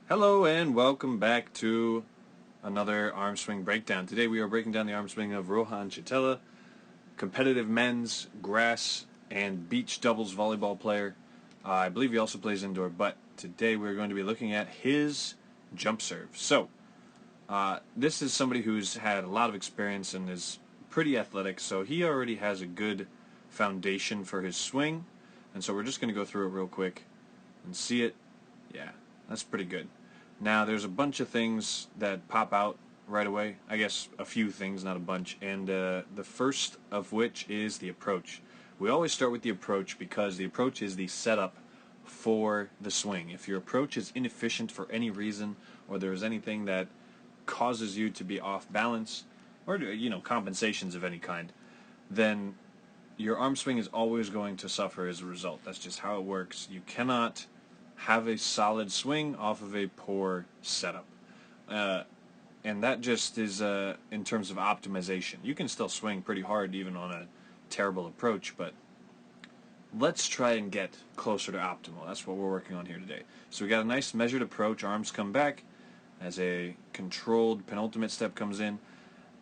Hello and welcome back to another arm swing breakdown. Today we are breaking down the arm swing of Rohan Chittella, competitive men's grass and beach doubles volleyball player. I believe he also plays indoor, but today we're going to be looking at his jump serve. So, this is somebody who's had a lot of experience and is pretty athletic, so he already has a good foundation for his swing, and so we're just going to go through it real quick and see it. Yeah, that's pretty good. Now, there's a bunch of things that pop out right away. I guess a few things, not a bunch. And the first of which is the approach. We always start with the approach because the approach is the setup for the swing. If your approach is inefficient for any reason, or there's anything that causes you to be off balance, or compensations of any kind, then your arm swing is always going to suffer as a result. That's just how it works. You cannot have a solid swing off of a poor setup. And that just is in terms of optimization. You can still swing pretty hard even on a terrible approach, but let's try and get closer to optimal. That's what we're working on here today. So we got a nice measured approach, arms come back as a controlled penultimate step comes in.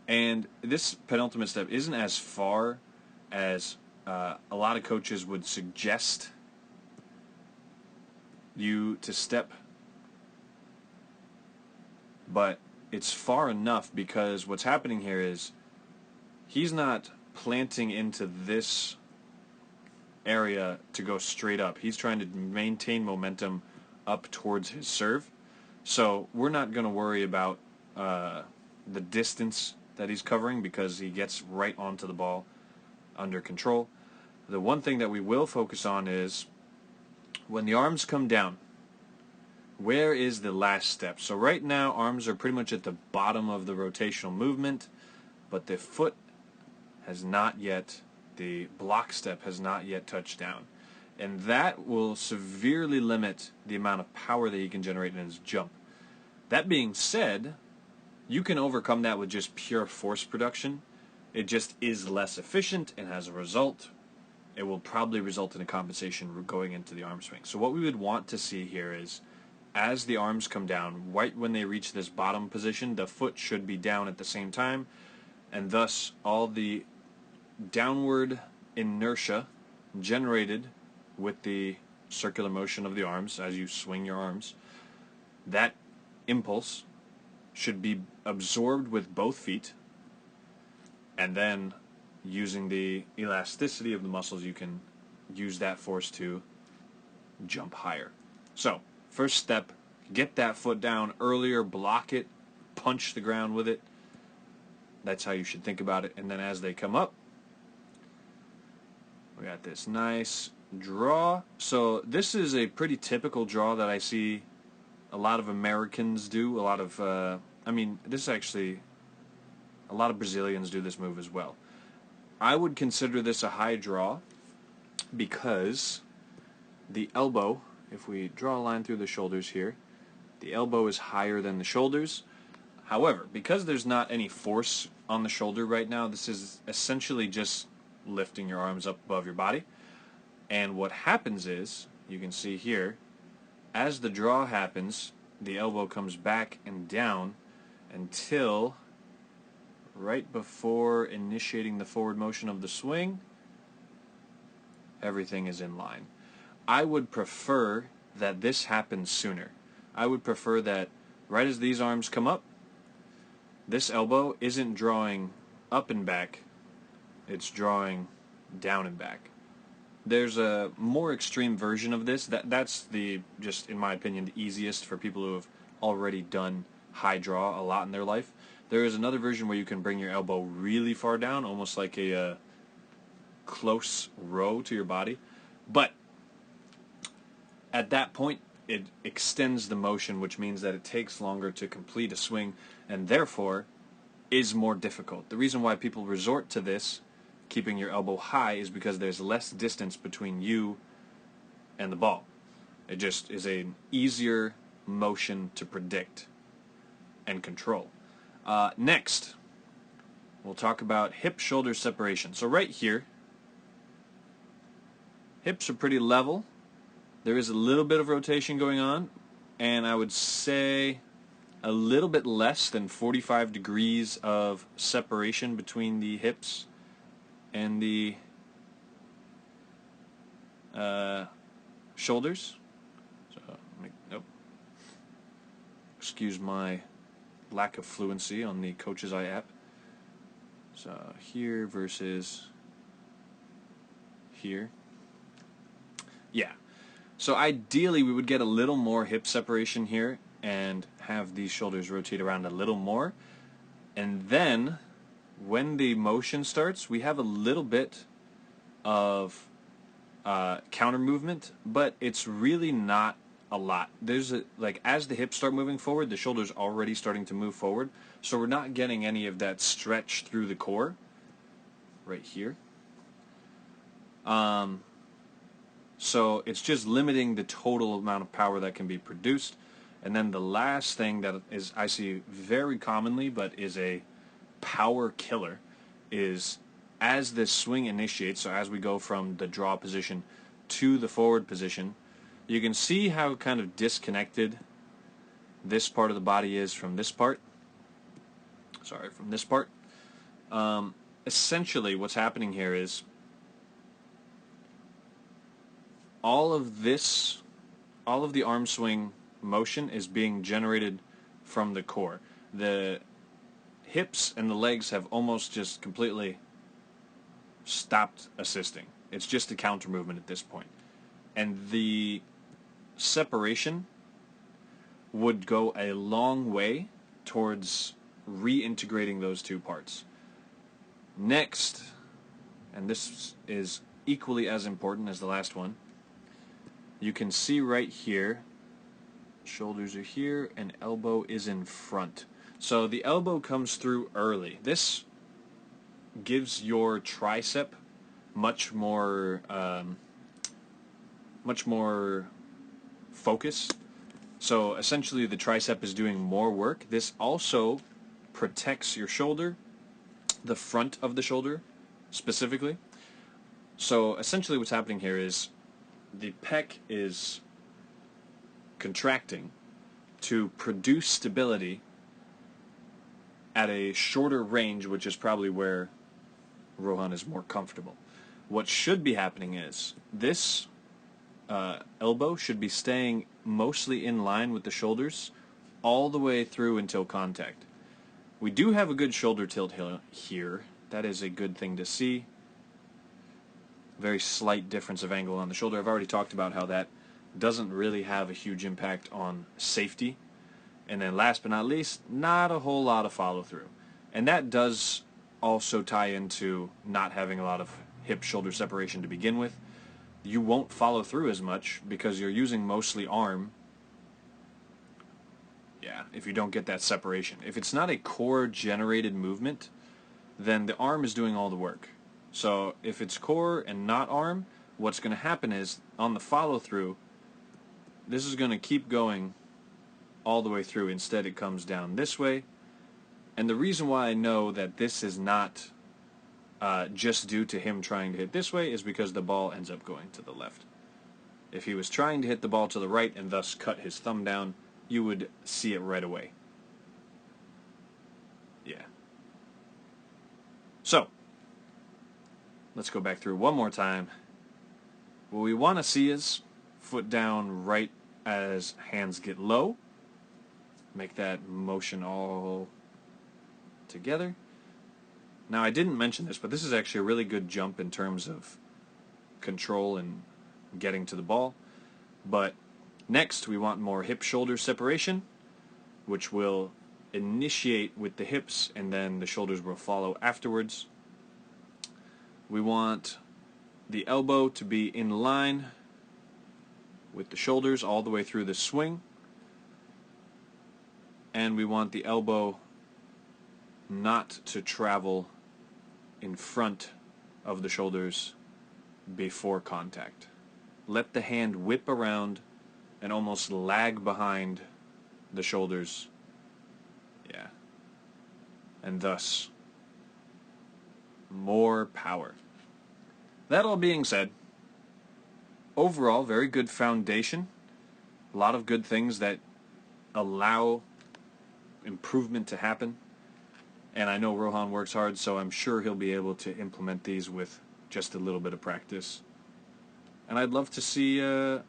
And this penultimate step isn't as far as a lot of coaches would suggest you to step, but it's far enough because what's happening here is he's not planting into this area to go straight up. He's trying to maintain momentum up towards his serve. So we're not going to worry about the distance that he's covering because he gets right onto the ball under control. The one thing that we will focus on is when the arms come down, where is the last step? So right now, arms are pretty much at the bottom of the rotational movement, but the foot has not yet, the block step has not yet touched down. And that will severely limit the amount of power that he can generate in his jump. That being said, you can overcome that with just pure force production. It just is less efficient, and as a result, it will probably result in a compensation going into the arm swing. So what we would want to see here is, as the arms come down, right when they reach this bottom position, the foot should be down at the same time, and thus all the downward inertia generated with the circular motion of the arms as you swing your arms, that impulse should be absorbed with both feet, and then using the elasticity of the muscles, you can use that force to jump higher. So, first step, get that foot down earlier, block it, punch the ground with it. That's how you should think about it. And then as they come up, we got this nice draw. So this is a pretty typical draw that I see a lot of Americans do. A lot of, this is actually, a lot of Brazilians do this move as well. I would consider this a high draw because the elbow, if we draw a line through the shoulders here, the elbow is higher than the shoulders. However, because there's not any force on the shoulder right now, this is essentially just lifting your arms up above your body. And what happens is, you can see here, as the draw happens, the elbow comes back and down until right before initiating the forward motion of the swing, everything is in line. I would prefer that this happens sooner. I would prefer that right as these arms come up, this elbow isn't drawing up and back, it's drawing down and back. There's a more extreme version of this. That's the, just in my opinion, the easiest for people who have already done high draw a lot in their life. There is another version where you can bring your elbow really far down, almost like a close row to your body. But at that point, it extends the motion, which means that it takes longer to complete a swing, and therefore is more difficult. The reason why people resort to this, keeping your elbow high, is because there's less distance between you and the ball. It just is an easier motion to predict and control. Next, we'll talk about hip-shoulder separation. So right here, hips are pretty level. There is a little bit of rotation going on, and I would say a little bit less than 45 degrees of separation between the hips and the shoulders. So, nope. Excuse my lack of fluency on the Coach's Eye app. So here versus here. Yeah. So ideally we would get a little more hip separation here and have these shoulders rotate around a little more. And then when the motion starts, we have a little bit of counter movement, but it's really not a lot. There's like as the hips start moving forward, the shoulders already starting to move forward, so we're not getting any of that stretch through the core right here. So it's just limiting the total amount of power that can be produced. And then the last thing that is I see very commonly but is a power killer is as this swing initiates, so as we go from the draw position to the forward position, you can see how kind of disconnected this part of the body is from this part. Sorry, from this part. Essentially what's happening here is all of the arm swing motion is being generated from the core. The hips and the legs have almost just completely stopped assisting. It's just a counter movement at this point. And the separation would go a long way towards reintegrating those two parts. Next, and this is equally as important as the last one, you can see right here, shoulders are here and elbow is in front. So the elbow comes through early. This gives your tricep much more focus. So essentially the tricep is doing more work. This also protects your shoulder, the front of the shoulder specifically. So essentially what's happening here is the pec is contracting to produce stability at a shorter range, which is probably where Rohan is more comfortable. What should be happening is this elbow should be staying mostly in line with the shoulders all the way through until contact. We do have a good shoulder tilt here. That is a good thing to see. Very slight difference of angle on the shoulder. I've already talked about how that doesn't really have a huge impact on safety. And then last but not least, not a whole lot of follow through. And that does also tie into not having a lot of hip-shoulder separation to begin with. You won't follow through as much because you're using mostly arm. Yeah, if you don't get that separation. If it's not a core-generated movement, then the arm is doing all the work. So if it's core and not arm, what's going to happen is on the follow-through, this is going to keep going all the way through. Instead, it comes down this way. And the reason why I know that this is not just due to him trying to hit this way is because the ball ends up going to the left. If he was trying to hit the ball to the right and thus cut his thumb down, you would see it right away. Yeah. So, let's go back through one more time. What we want to see is foot down right as hands get low. Make that motion all together. Now I didn't mention this, but this is actually a really good jump in terms of control and getting to the ball. But next we want more hip-shoulder separation, which will initiate with the hips and then the shoulders will follow afterwards. We want the elbow to be in line with the shoulders all the way through the swing. And we want the elbow not to travel in front of the shoulders before contact. Let the hand whip around and almost lag behind the shoulders. Yeah. And thus, more power. That all being said, overall, very good foundation. A lot of good things that allow improvement to happen. And I know Rohan works hard, so I'm sure he'll be able to implement these with just a little bit of practice. And I'd love to see the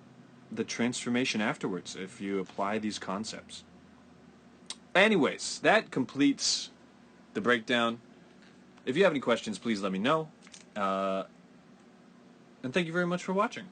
transformation afterwards if you apply these concepts. Anyways, that completes the breakdown. If you have any questions, please let me know. And thank you very much for watching.